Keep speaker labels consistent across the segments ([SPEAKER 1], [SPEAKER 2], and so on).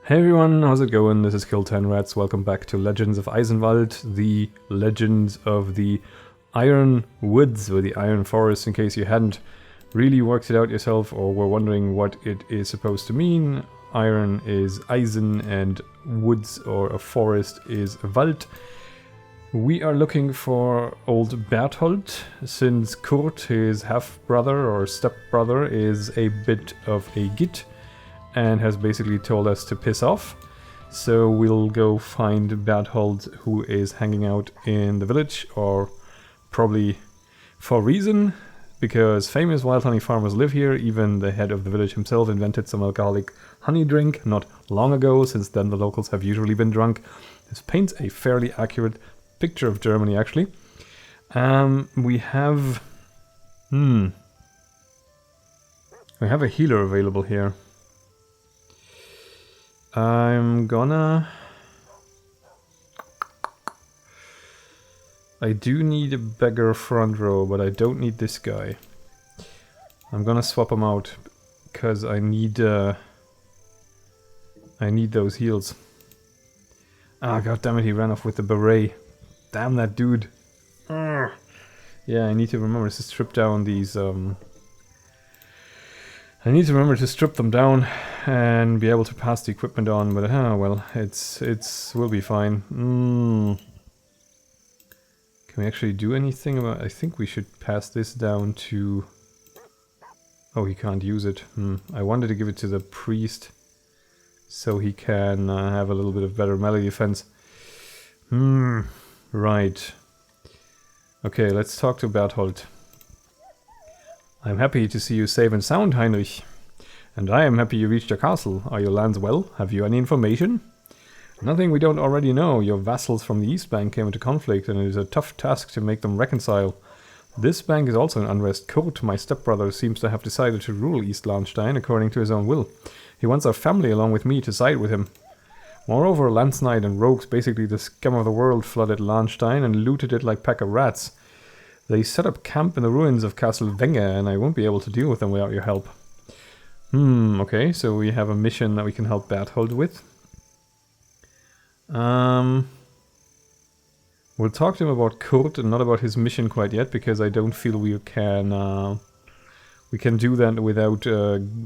[SPEAKER 1] Hey everyone, how's it going? This is Kill10Rats. Welcome back to Legends of Eisenwald, the Legends of the Iron Woods, or the Iron Forest, in case you hadn't really worked it out yourself or were wondering what it is supposed to mean. Iron is Eisen and woods or a forest is Wald. We are looking for old Berthold, since Kurt, his half-brother or step-brother, is a bit of a git and has basically told us to piss off. So we'll go find Berthold, who is hanging out in the village, or probably for a reason, because famous wild honey farmers live here. Even the head of the village himself invented some alcoholic honey drink not long ago. Since then the locals have usually been drunk. This paints a fairly accurate picture of Germany, actually. We have a healer available here. I do need a beggar front row, but I don't need this guy. I'm gonna swap him out because I need those heals. Ah, god damn it! He ran off with the beret. Damn that dude. Urgh. Yeah, I need to remember to strip down these. I need to remember to strip them down and be able to pass the equipment on, but well, we'll be fine. Can we actually do anything about? I think we should pass this down to. Oh, he can't use it. I wanted to give it to the priest, so he can have a little bit of better melee defense. Right. Okay, let's talk to Berthold. I'm happy to see you safe and sound, Heinrich. And I am happy you reached your castle. Are your lands well? Have you any information? Nothing we don't already know. Your vassals from the East Bank came into conflict, and it is a tough task to make them reconcile. This bank is also in unrest. Kurt, my stepbrother, seems to have decided to rule East Lahnstein according to his own will. He wants our family along with me to side with him. Moreover, Landsknight and rogues, basically the scum of the world, flooded Lahnstein and looted it like a pack of rats. They set up camp in the ruins of Castle Venger, and I won't be able to deal with them without your help. Okay, so we have a mission that we can help Berthold with. We'll talk to him about Kurt and not about his mission quite yet, because I don't feel we can do that without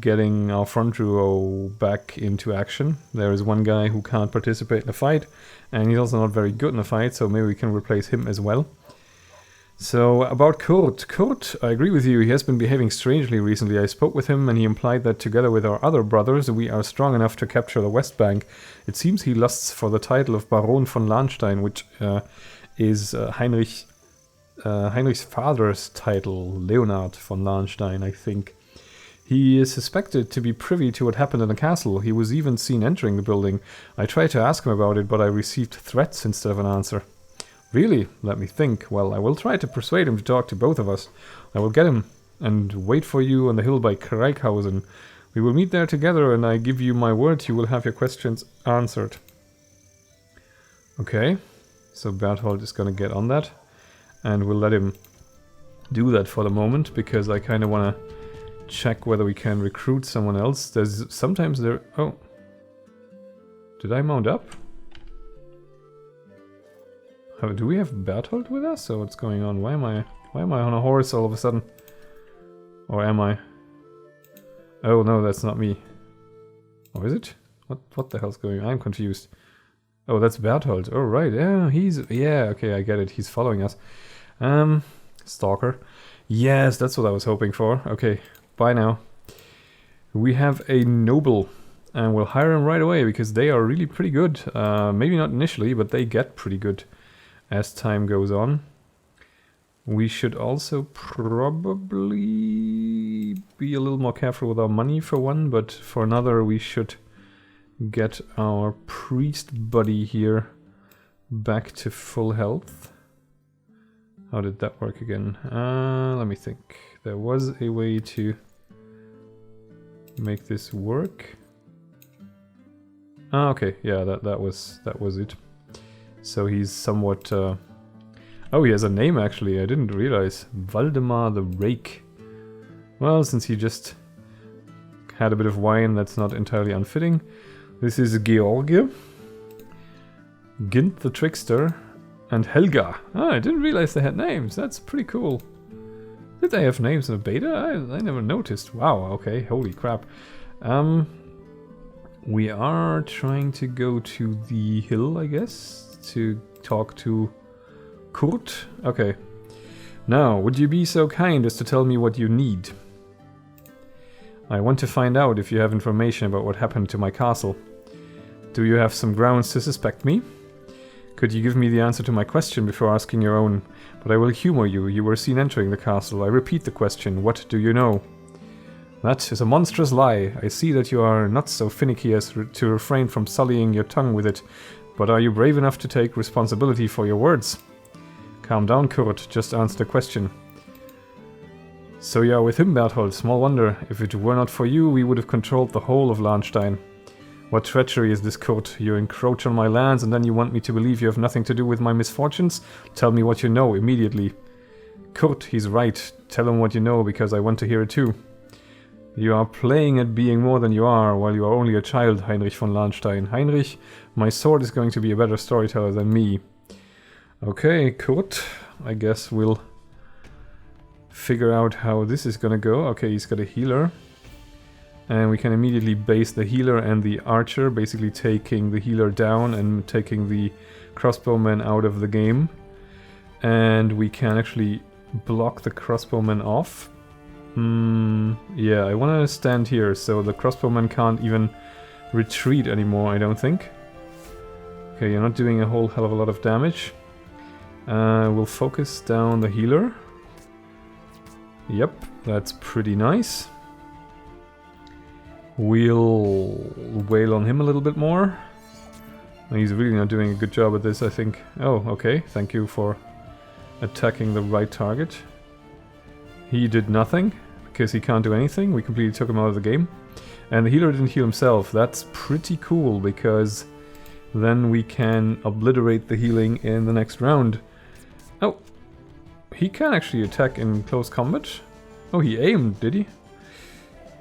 [SPEAKER 1] getting our front row back into action. There is one guy who can't participate in a fight, and he's also not very good in a fight, so maybe we can replace him as well. So, about Kurt. Kurt, I agree with you, he has been behaving strangely recently. I spoke with him and he implied that together with our other brothers we are strong enough to capture the West Bank. It seems he lusts for the title of Baron von Lahnstein, which is Heinrich's father's title, Leonard von Lahnstein, I think. He is suspected to be privy to what happened in the castle. He was even seen entering the building. I tried to ask him about it, but I received threats instead of an answer. Really? Let me think. Well, I will try to persuade him to talk to both of us. I will get him and wait for you on the hill by Kreikhausen. We will meet there together, and I give you my word you will have your questions answered. Okay, so Berthold is gonna get on that, and we'll let him do that for the moment, because I kind of want to check whether we can recruit someone else. There's sometimes there... Oh. Did I mount up? Do we have Berthold with us, or what's going on? Why am I on a horse all of a sudden? Or am I? Oh no, that's not me. Oh, is it? What the hell's going on? I'm confused. Oh, that's Berthold. Oh right, yeah, okay, I get it. He's following us. Stalker. Yes, that's what I was hoping for. Okay, bye now. We have a noble, and we'll hire him right away because they are really pretty good. Maybe not initially, but they get pretty good as time goes on. We should also probably be a little more careful with our money for one, but for another we should get our priest buddy here back to full health. How did that work again? Let me think. There was a way to make this work. Okay, yeah, that was it. So he's somewhat... Oh, he has a name actually, I didn't realize. Waldemar the Rake. Well, since he just had a bit of wine, that's not entirely unfitting. This is George, Gint the Trickster, and Helga. Oh, I didn't realize they had names. That's pretty cool. Did they have names in the beta? I never noticed. Wow, okay, holy crap. We are trying to go to the hill, I guess, to talk to Kurt. Okay. Now, would you be so kind as to tell me what you need? I want to find out if you have information about what happened to my castle. Do you have some grounds to suspect me? Could you give me the answer to my question before asking your own? But I will humor you. You were seen entering the castle. I repeat the question. What do you know? That is a monstrous lie. I see that you are not so finicky as to refrain from sullying your tongue with it. But are you brave enough to take responsibility for your words? Calm down, Kurt. Just answer the question. So you are with him, Berthold. Small wonder. If it were not for you, we would have controlled the whole of Lahnstein. What treachery is this, Kurt? You encroach on my lands and then you want me to believe you have nothing to do with my misfortunes? Tell me what you know, immediately. Kurt, he's right. Tell him what you know, because I want to hear it too. You are playing at being more than you are, while you are only a child, Heinrich von Lahnstein. Heinrich, my sword is going to be a better storyteller than me. Okay, Kurt. I guess we'll figure out how this is gonna go. Okay, he's got a healer. And we can immediately base the healer and the archer, basically taking the healer down and taking the crossbowman out of the game. And we can actually block the crossbowman off. Yeah, I want to stand here, so the crossbowman can't even retreat anymore, I don't think. Okay, you're not doing a whole hell of a lot of damage. We'll focus down the healer. Yep, that's pretty nice. We'll wail on him a little bit more. He's really not doing a good job at this, I think. Oh, okay, thank you for attacking the right target. He did nothing, because he can't do anything. We completely took him out of the game. And the healer didn't heal himself. That's pretty cool, because then we can obliterate the healing in the next round. Oh, he can actually attack in close combat. Oh, he aimed, did he?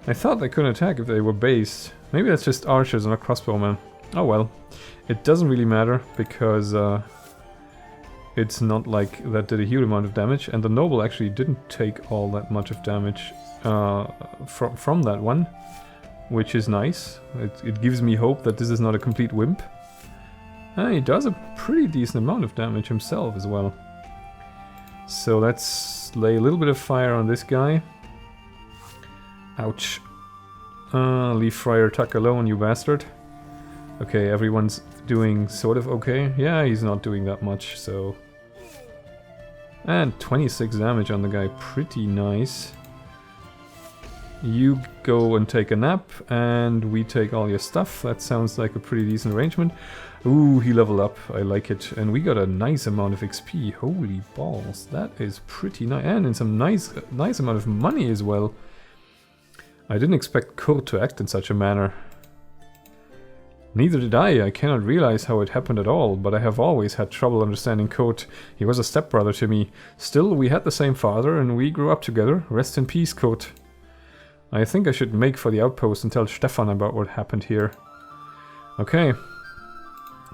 [SPEAKER 1] I thought they couldn't attack if they were based. Maybe that's just archers and not crossbowmen. Oh well. It doesn't really matter, because it's not like that did a huge amount of damage. And the noble actually didn't take all that much of damage from that one, which is nice. It gives me hope that this is not a complete wimp. And he does a pretty decent amount of damage himself as well. So let's lay a little bit of fire on this guy. Ouch. Leave Friar Tuck alone, you bastard. Okay, everyone's doing sort of okay. Yeah, he's not doing that much, so... And 26 damage on the guy, pretty nice. You go and take a nap, and we take all your stuff. That sounds like a pretty decent arrangement. Ooh, he leveled up, I like it. And we got a nice amount of XP, holy balls. That is pretty nice, and in some nice amount of money as well. I didn't expect Kurt to act in such a manner. Neither did I cannot realize how it happened at all, but I have always had trouble understanding Kurt. He was a stepbrother to me. Still, we had the same father and we grew up together. Rest in peace, Kurt. I think I should make for the outpost and tell Stefan about what happened here. Okay.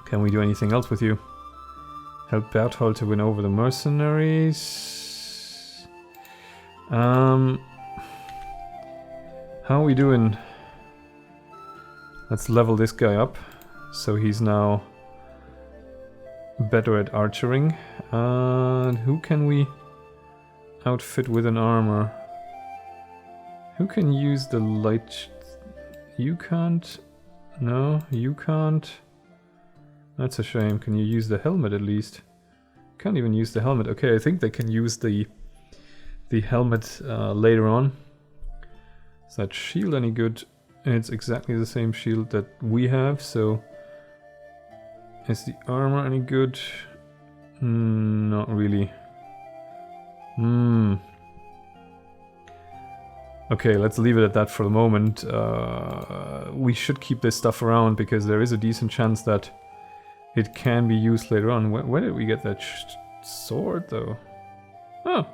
[SPEAKER 1] Can we do anything else with you? Help Berthold to win over the mercenaries. How are we doing? Let's level this guy up, so he's now better at archering. And who can we outfit with an armor? Who can use the light? You can't? No, you can't. That's a shame. Can you use the helmet at least? Can't even use the helmet. Okay, I think they can use the helmet later on. Is that shield any good? It's exactly the same shield that we have, so... Is the armor any good? Not really. Okay, let's leave it at that for the moment. We should keep this stuff around, because there is a decent chance that it can be used later on. Where did we get that sword, though? Oh!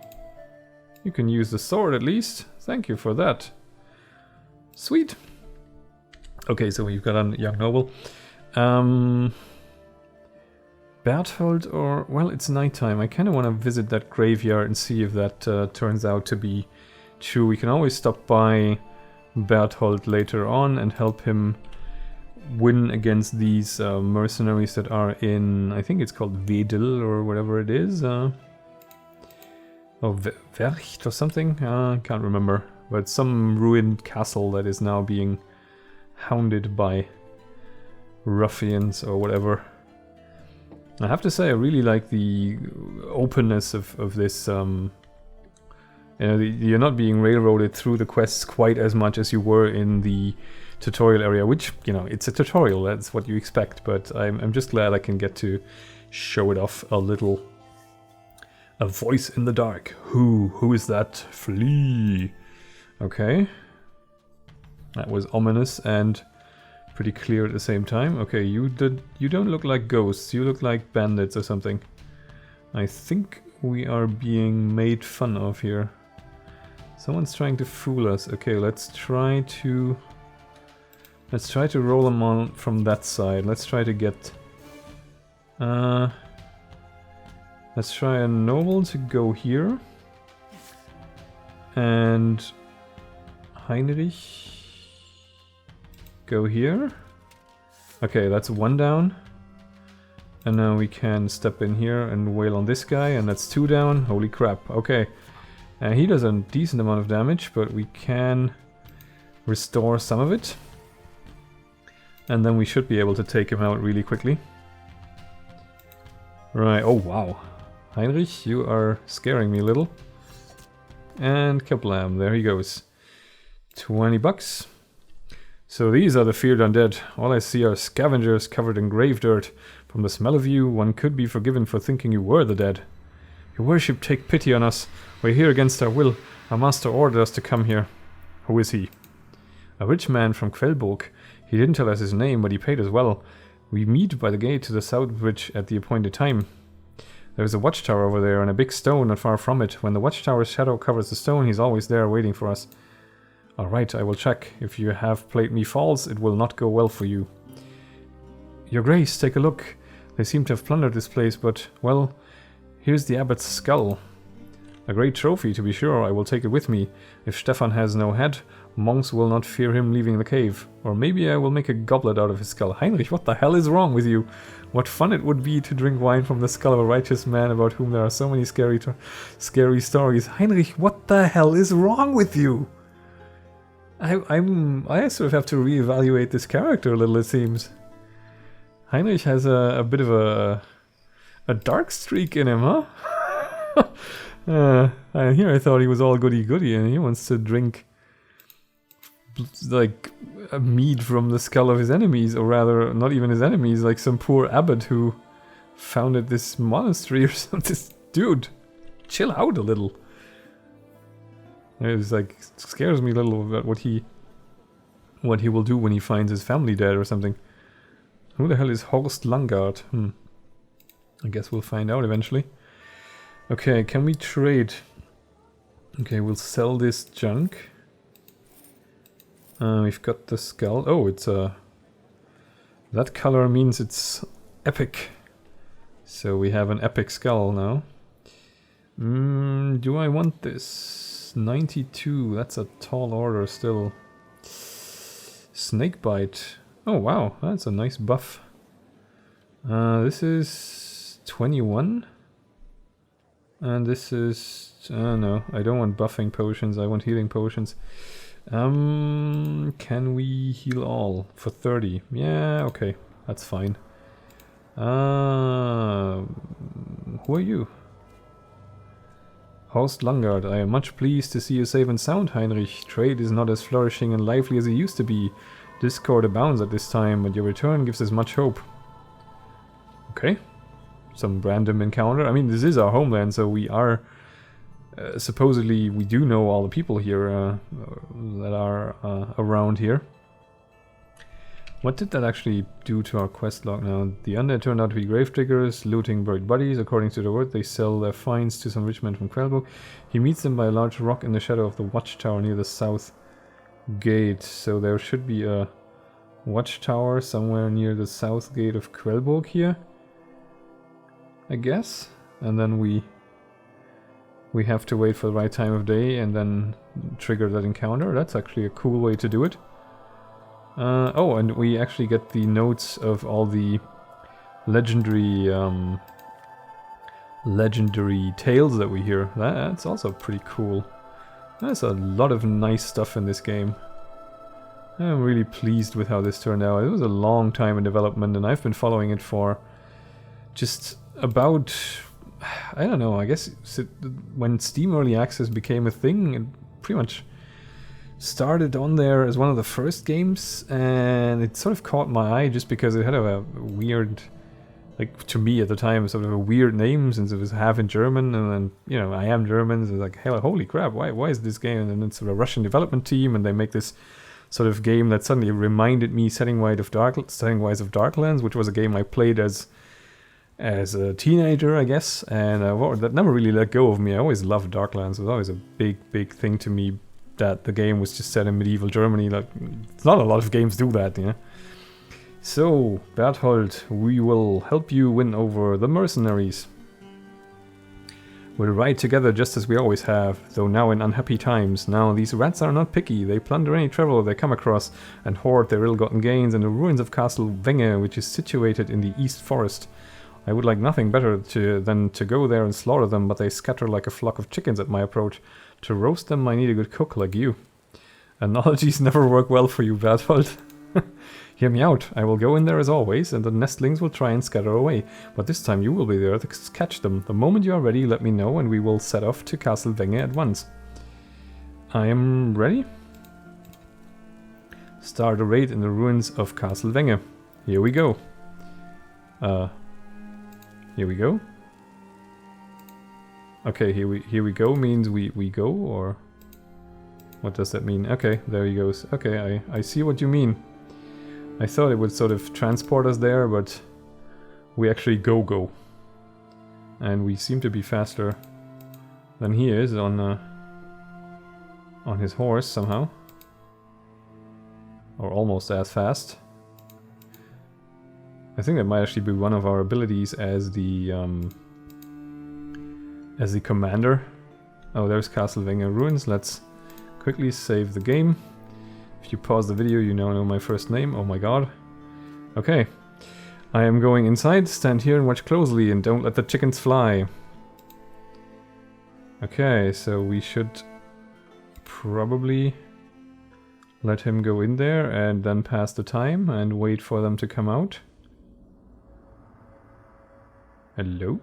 [SPEAKER 1] You can use the sword at least. Thank you for that. Sweet. Okay, so we've got a young noble. Berthold or... Well, it's nighttime. I kind of want to visit that graveyard and see if that turns out to be true. We can always stop by Berthold later on and help him win against these mercenaries that are in... I think it's called Wedel or whatever it is. Or Wercht or something? Can't remember. But some ruined castle that is now being hounded by ruffians or whatever. I have to say, I really like the openness of this. You know, you're not being railroaded through the quests quite as much as you were in the tutorial area, which, you know, it's a tutorial, that's what you expect, but I'm just glad I can get to show it off a little. A voice in the dark. Who is that? Flee! Okay. That was ominous and pretty clear at the same time. Okay, you don't look like ghosts, you look like bandits or something. I think we are being made fun of here. Someone's trying to fool us. Okay, let's try to roll them on from that side. Let's try to get let's try a noble to go here. And Heinrich go here. Okay, that's one down. And now we can step in here and wail on this guy, and that's two down. Holy crap, okay. He does a decent amount of damage, but we can restore some of it. And then we should be able to take him out really quickly. Right, oh wow. Heinrich, you are scaring me a little. And kablam, there he goes. 20 bucks. So these are the feared undead. All I see are scavengers covered in grave dirt. From the smell of you, one could be forgiven for thinking you were the dead. Your worship, take pity on us. We're here against our will. Our master ordered us to come here. Who is he? A rich man from Kveldburg. He didn't tell us his name, but he paid us well. We meet by the gate to the south bridge at the appointed time. There's a watchtower over there and a big stone not far from it. When the watchtower's shadow covers the stone, he's always there waiting for us. Alright, I will check. If you have played me false, it will not go well for you. Your Grace, take a look. They seem to have plundered this place, but, well, here's the abbot's skull. A great trophy, to be sure. I will take it with me. If Stefan has no head, monks will not fear him leaving the cave. Or maybe I will make a goblet out of his skull. Heinrich, what the hell is wrong with you? What fun it would be to drink wine from the skull of a righteous man about whom there are so many scary stories. Heinrich, what the hell is wrong with you? I sort of have to reevaluate this character a little, it seems. Heinrich has a bit of a dark streak in him, huh? Here I thought he was all goody-goody, and he wants to drink like a mead from the skull of his enemies, or rather, not even his enemies, like some poor abbot who founded this monastery or something. Dude, chill out a little. It's like, scares me a little about what he will do when he finds his family dead or something. Who the hell is Horst Langard? I guess we'll find out eventually. Okay, can we trade? Okay, we'll sell this junk. We've got the skull. Oh, it's that color means it's epic. So we have an epic skull now. Do I want this? 92, that's a tall order still. Snakebite. Oh wow, that's a nice buff. This is 21. And this is... no, I don't want buffing potions, I want healing potions. Can we heal all for 30? Yeah, okay, that's fine. Who are you? Horst Langard, I am much pleased to see you safe and sound, Heinrich. Trade is not as flourishing and lively as it used to be. Discord abounds at this time, but your return gives us much hope. Okay. Some random encounter. I mean, this is our homeland, so we are... supposedly, we do know all the people here that are around here. What did that actually do to our quest log now? The undead turned out to be grave diggers, looting buried bodies. According to the word, they sell their finds to some rich men from Kveldburg. He meets them by a large rock in the shadow of the watchtower near the south gate. So there should be a watchtower somewhere near the south gate of Quellburg here, I guess. And then we have to wait for the right time of day and then trigger that encounter. That's actually a cool way to do it. Oh, and we actually get the notes of all the legendary tales that we hear. That's also pretty cool. There's a lot of nice stuff in this game. I'm really pleased with how this turned out. It was a long time in development, and I've been following it for just about, I don't know, I guess when Steam Early Access became a thing, it pretty much started on there as one of the first games, and it sort of caught my eye just because it had a weird, like, to me at the time, sort of a weird name, since it was half in German, and then, you know, I am German, so it's like, hell, holy crap, why is this game? And then it's a Russian development team, and they make this sort of game that suddenly reminded me setting-wise of Darklands, which was a game I played as a teenager, I guess, and that never really let go of me. I always loved Darklands. It was always a big thing to me that the game was just set in medieval Germany. Like, not a lot of games do that, you know. So, Berthold, we will help you win over the mercenaries. We'll ride together just as we always have, though now in unhappy times. Now these rats are not picky, they plunder any traveler they come across and hoard their ill-gotten gains in the ruins of Castle Venger, which is situated in the East Forest. I would like nothing better than to go there and slaughter them, but they scatter like a flock of chickens at my approach. To roast them I need a good cook like you. Analogies never work well for you, Berthold. Hear me out. I will go in there as always, and the nestlings will try and scatter away. But this time you will be there to catch them. The moment you are ready, let me know, and we will set off to Castle Venger at once. I am ready. Start a raid in the ruins of Castle Venger. Here we go. Here we go. Okay, here we go means we go, or what does that mean? Okay, there he goes. Okay, I see what you mean. I thought it would sort of transport us there, but we actually go. And we seem to be faster than he is on his horse somehow. Or almost as fast. I think that might actually be one of our abilities as the commander. Oh, there's Castle Venger ruins. Let's quickly save the game. If you pause the video, you now know my first name. Oh my god. Okay. I am going inside. Stand here and watch closely and don't let the chickens fly. Okay, so we should probably let him go in there and then pass the time and wait for them to come out. Hello?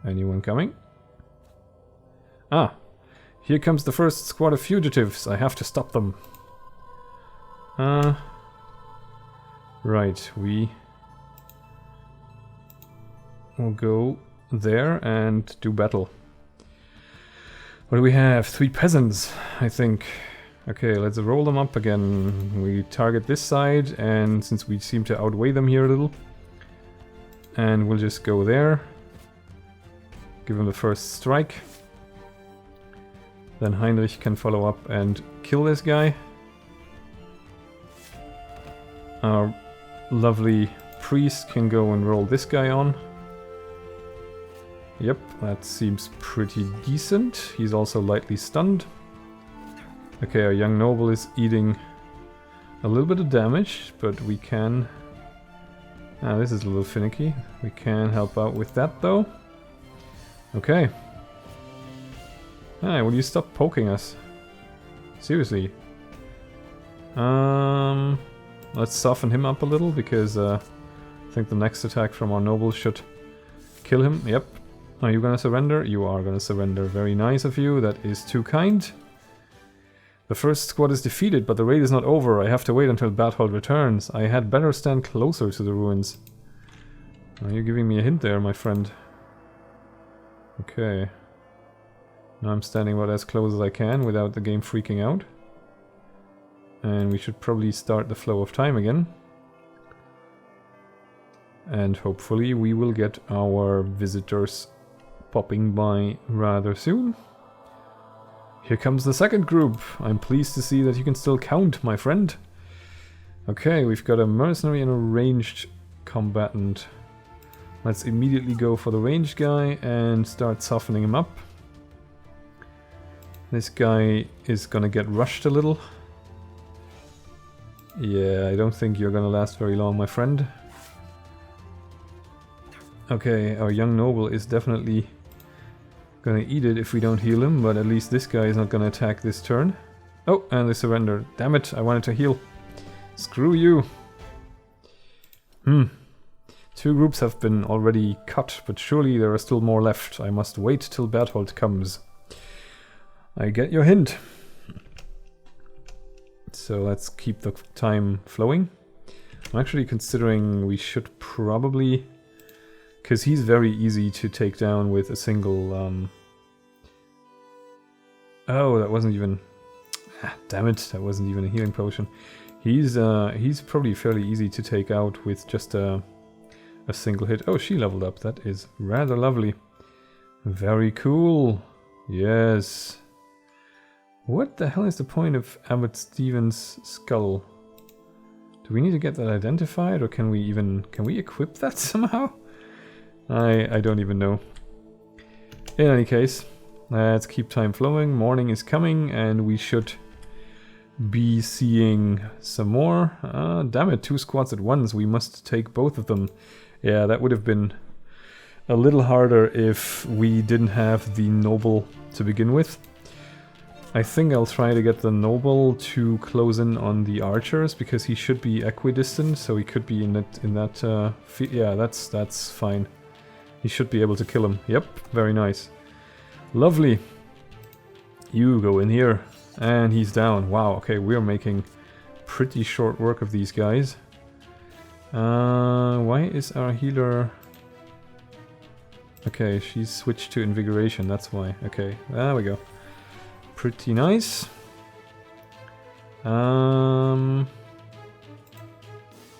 [SPEAKER 1] Anyone coming? Ah! Here comes the first squad of fugitives. I have to stop them. Right, we will go there and do battle. What do we have? 3 peasants, I think. Okay, let's roll them up again. We target this side, and since we seem to outweigh them here a little, and we'll just go there. Give him the first strike. Then Heinrich can follow up and kill this guy. Our lovely priest can go and roll this guy on. Yep, that seems pretty decent. He's also lightly stunned. Okay, our young noble is eating a little bit of damage, but we can... Ah, this is a little finicky. We can help out with that though. Okay. Hey, will you stop poking us? Seriously. Let's soften him up a little, because I think the next attack from our noble should kill him. Yep. Are you gonna surrender? You are gonna surrender. Very nice of you. That is too kind. The first squad is defeated, but the raid is not over. I have to wait until Berthold returns. I had better stand closer to the ruins. Are you giving me a hint there, my friend? Okay. Now I'm standing about as close as I can without the game freaking out. And we should probably start the flow of time again. And hopefully we will get our visitors popping by rather soon. Here comes the second group. I'm pleased to see that you can still count, my friend. Okay, we've got a mercenary and a ranged combatant. Let's immediately go for the ranged guy and start softening him up. This guy is gonna get rushed a little. Yeah, I don't think you're gonna last very long, my friend. Okay, our young noble is definitely gonna eat it if we don't heal him, but at least this guy is not gonna attack this turn. Oh, and they surrender. Damn it, I wanted to heal. Screw you. 2 groups have been already cut, but surely there are still more left. I must wait till Berthold comes. I get your hint. So let's keep the time flowing. I'm actually considering we should probably... because he's very easy to take down with a single... Oh, that wasn't even... damn it, that wasn't even a healing potion. He's probably fairly easy to take out with just a single hit. Oh, she leveled up. That is rather lovely. Very cool. Yes. What the hell is the point of Abbot Stephen's skull? Do we need to get that identified, or can we equip that somehow? I don't even know. In any case, let's keep time flowing. Morning is coming, and we should be seeing some more. Damn it, 2 squads at once. We must take both of them. Yeah, that would have been a little harder if we didn't have the noble to begin with. I think I'll try to get the noble to close in on the archers, because he should be equidistant, so he could be in that yeah, that's fine. He should be able to kill him. Yep, very nice. Lovely. You go in here. And he's down. Wow, okay, we're making pretty short work of these guys. Why is our healer... Okay, she's switched to invigoration, that's why. Okay, there we go. Pretty nice.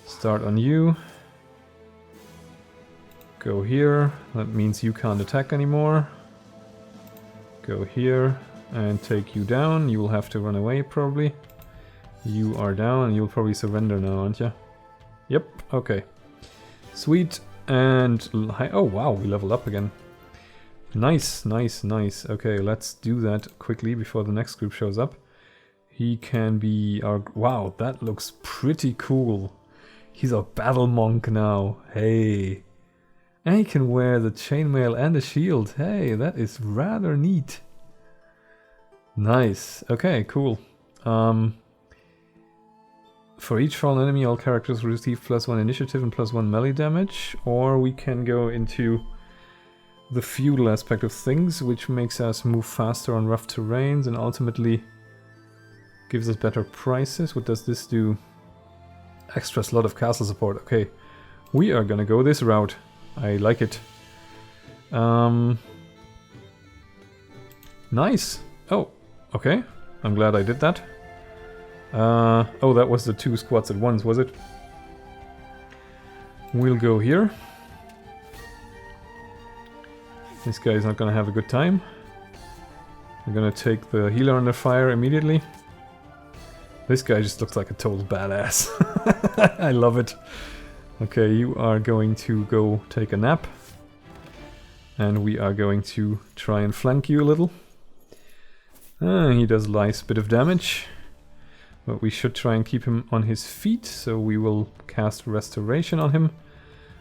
[SPEAKER 1] Start on you. Go here. That means you can't attack anymore. Go here and take you down. You will have to run away probably. You are down and you'll probably surrender now, aren't you? Yep, okay. Sweet. And oh wow, we leveled up again. Nice, nice, nice. Okay, let's do that quickly before the next group shows up. He can be our... Wow, that looks pretty cool. He's a battle monk now. Hey. And he can wear the chainmail and the shield. Hey, that is rather neat. Nice. Okay, cool. For each fallen enemy, all characters receive +1 initiative and +1 melee damage. Or we can go into the feudal aspect of things, which makes us move faster on rough terrains and ultimately gives us better prices. What does this do? Extra slot of castle support. Okay, we are gonna go this route. I like it. Nice. Oh, okay. I'm glad I did that. Oh, that was the 2 squads at once, was it? We'll go here. This guy is not gonna have a good time. I'm gonna take the healer under fire immediately. This guy just looks like a total badass. I love it. Okay, you are going to go take a nap. And we are going to try and flank you a little. He does a nice bit of damage. But we should try and keep him on his feet, so we will cast Restoration on him.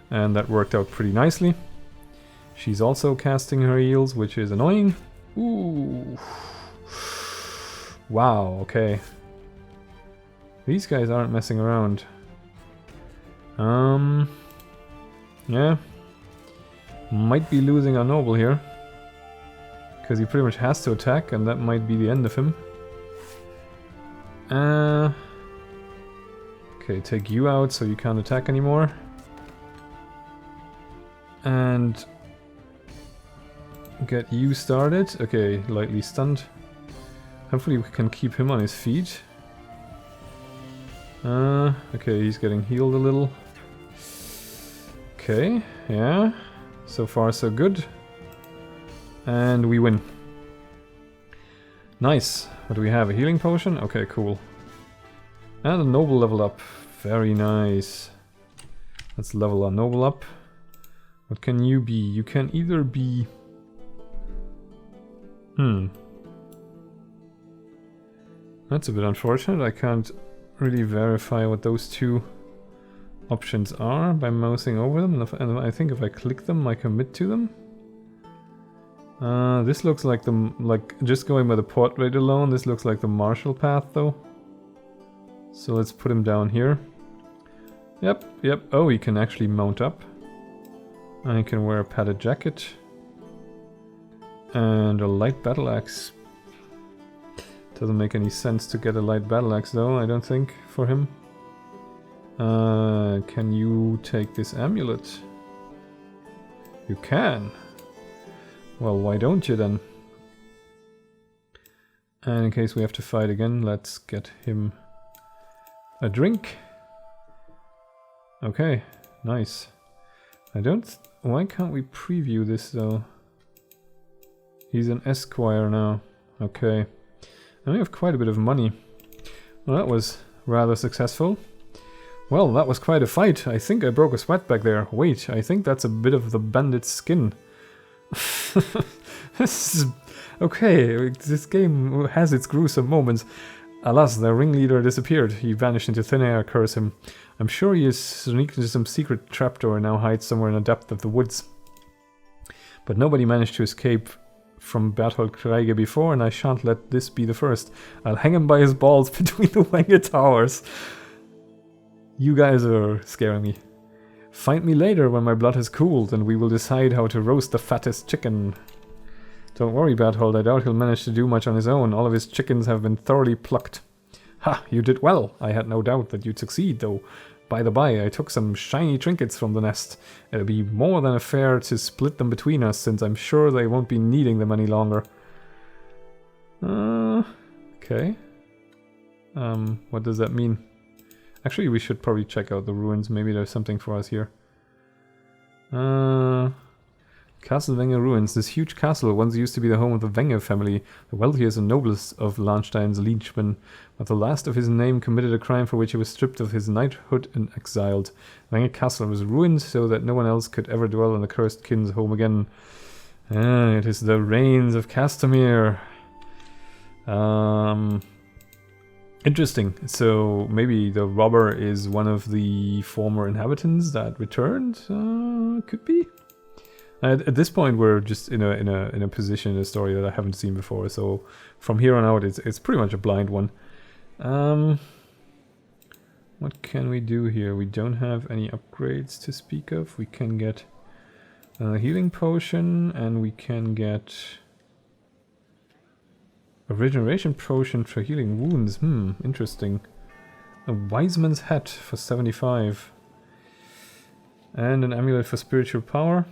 [SPEAKER 1] And that worked out pretty nicely. She's also casting her heals, which is annoying. Ooh. Wow, okay. These guys aren't messing around. Yeah. Might be losing our noble here. Because he pretty much has to attack, and that might be the end of him. Okay, take you out so you can't attack anymore. And get you started. Okay, lightly stunned. Hopefully we can keep him on his feet. Okay, he's getting healed a little. Okay, yeah. So far so good. And we win. Nice. What do we have? A healing potion? Okay, cool. And a noble level up. Very nice. Let's level our noble up. What can you be? You can either be... That's a bit unfortunate. I can't really verify what those two options are by mousing over them. And I think if I click them, I commit to them. This looks like just going by the portrait alone, this looks like the martial path though. So let's put him down here. Yep. Oh, he can actually mount up. And he can wear a padded jacket. And a light battle axe. Doesn't make any sense to get a light battle axe though, I don't think, for him. Can you take this amulet? You can. Well, why don't you then? And in case we have to fight again, let's get him a drink. Okay, nice. Why can't we preview this though? He's an esquire now. Okay. And we have quite a bit of money. Well, that was rather successful. Well, that was quite a fight. I think I broke a sweat back there. Wait, I think that's a bit of the bandit's skin. Okay, this game has its gruesome moments. Alas, the ringleader disappeared. He vanished into thin air, curse him. I'm sure he has sneaked into some secret trapdoor and now hides somewhere in the depth of the woods. But nobody managed to escape from Berthold Kreige before, and I shan't let this be the first. I'll hang him by his balls between the Wenger towers. You guys are scaring me. Find me later when my blood has cooled, and we will decide how to roast the fattest chicken. Don't worry, Berthold, I doubt he'll manage to do much on his own. All of his chickens have been thoroughly plucked. Ha, you did well. I had no doubt that you'd succeed, though. By the by, I took some shiny trinkets from the nest. It'll be more than fair to split them between us, since I'm sure they won't be needing them any longer. Okay. What does that mean? Actually, we should probably check out the ruins. Maybe there's something for us here. Castle Venger ruins. This huge castle once used to be the home of the Venger family, the wealthiest and noblest of Lahnstein's liegemen. But the last of his name committed a crime for which he was stripped of his knighthood and exiled. Venger Castle was ruined so that no one else could ever dwell in the cursed kin's home again. It is the reigns of Castamere. Interesting. So maybe the robber is one of the former inhabitants that returned? Could be. At this point, we're just in a position in the story that I haven't seen before. So from here on out, it's pretty much a blind one. What can we do here? We don't have any upgrades to speak of. We can get a healing potion, and we can get a regeneration potion for healing wounds. Interesting. A wise man's hat for 75. And an amulet for spiritual power.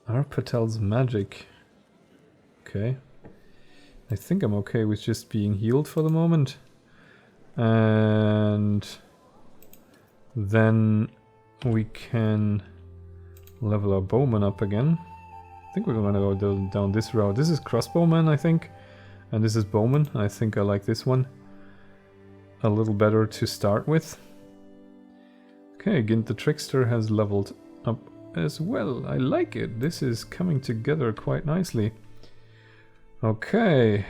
[SPEAKER 1] Arpatel's magic. Okay. I think I'm okay with just being healed for the moment. And then we can level our bowman up again. I think we're gonna go down this route. This is crossbowman, I think. And this is bowman. I think I like this one a little better to start with. Okay, Gint the Trickster has leveled up as well. I like it. This is coming together quite nicely. Okay,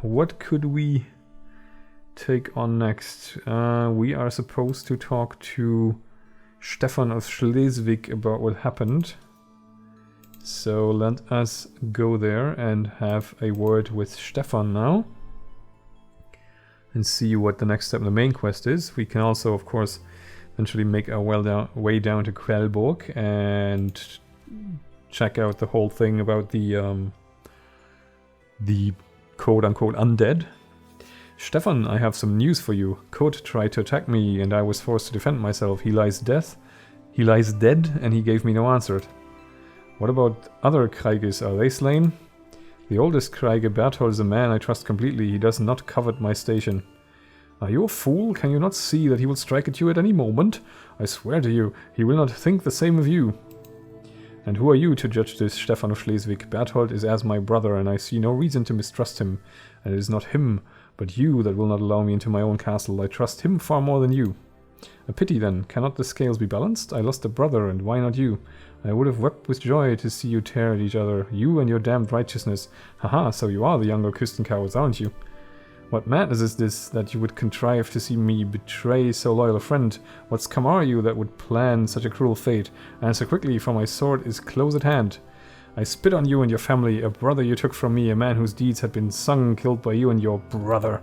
[SPEAKER 1] what could we take on next? We are supposed to talk to Stefan of Schleswig about what happened. So let us go there and have a word with Stefan now. And see what the next step in the main quest is. We can also, of course, eventually make our way down to Quellborg and check out the whole thing about the quote-unquote undead. Stefan, I have some news for you. Kurt tried to attack me and I was forced to defend myself. He lies dead, and he gave me no answer. What about other Kreiges? Are they slain? The oldest Kreige, Berthold, is a man I trust completely. He does not covet my station. Are you a fool? Can you not see that he will strike at you at any moment? I swear to you, he will not think the same of you. And who are you to judge this Stefan of Schleswig? Berthold is as my brother, and I see no reason to mistrust him. And it is not him, but you that will not allow me into my own castle. I trust him far more than you. A pity then. Cannot the scales be balanced? I lost a brother, and why not you? I would have wept with joy to see you tear at each other, you and your damned righteousness. Haha, so you are the younger Küstencowards, aren't you? What madness is this, that you would contrive to see me betray so loyal a friend? What scum are you that would plan such a cruel fate? Answer quickly, for my sword is close at hand. I spit on you and your family, a brother you took from me, a man whose deeds had been sung, killed by you and your brother.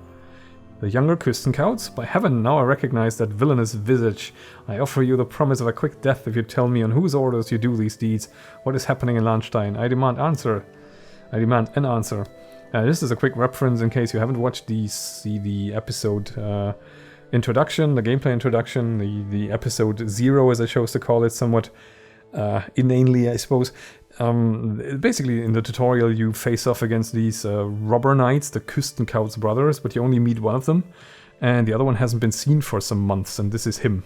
[SPEAKER 1] The younger Küstencowards? By heaven, now I recognize that villainous visage. I offer you the promise of a quick death if you tell me on whose orders you do these deeds. What is happening in Lahnstein? I demand an answer. This is a quick reference in case you haven't watched the episode introduction, the gameplay introduction, the episode 0 as I chose to call it, somewhat inanely I suppose. Basically in the tutorial you face off against these robber knights, the Küstencowards brothers, but you only meet one of them, and the other one hasn't been seen for some months, and this is him.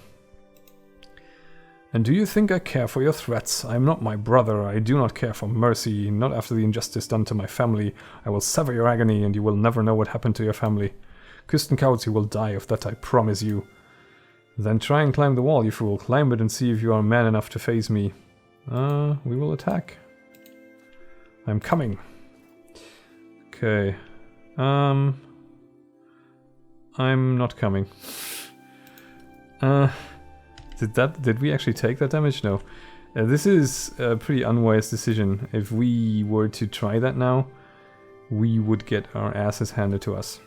[SPEAKER 1] And do you think I care for your threats? I am not my brother, I do not care for mercy, not after the injustice done to my family. I will sever your agony, and you will never know what happened to your family. Küstencowards, you will die, of that I promise you. Then try and climb the wall, you fool. Climb it and see if you are man enough to face me. We will attack. I'm coming. Okay. I'm not coming. Did we actually take that damage? No. This is a pretty unwise decision. If we were to try that now, we would get our asses handed to us.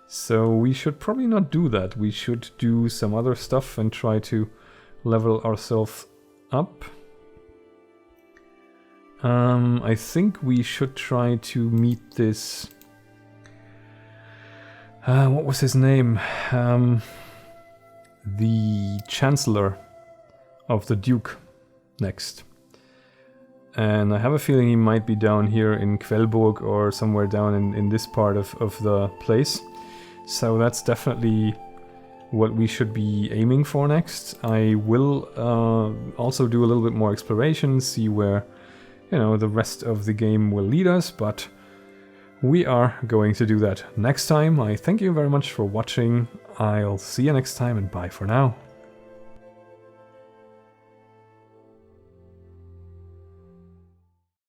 [SPEAKER 1] So we should probably not do that. We should do some other stuff and try to level ourselves up. I think we should try to meet this... what was his name? The Chancellor of the Duke next. And I have a feeling he might be down here in Quellburg or somewhere down in this part of the place. So that's definitely what we should be aiming for next. I will also do a little bit more exploration, see where, you know, the rest of the game will lead us, but we are going to do that next time. I thank you very much for watching. I'll see you next time, and bye for now.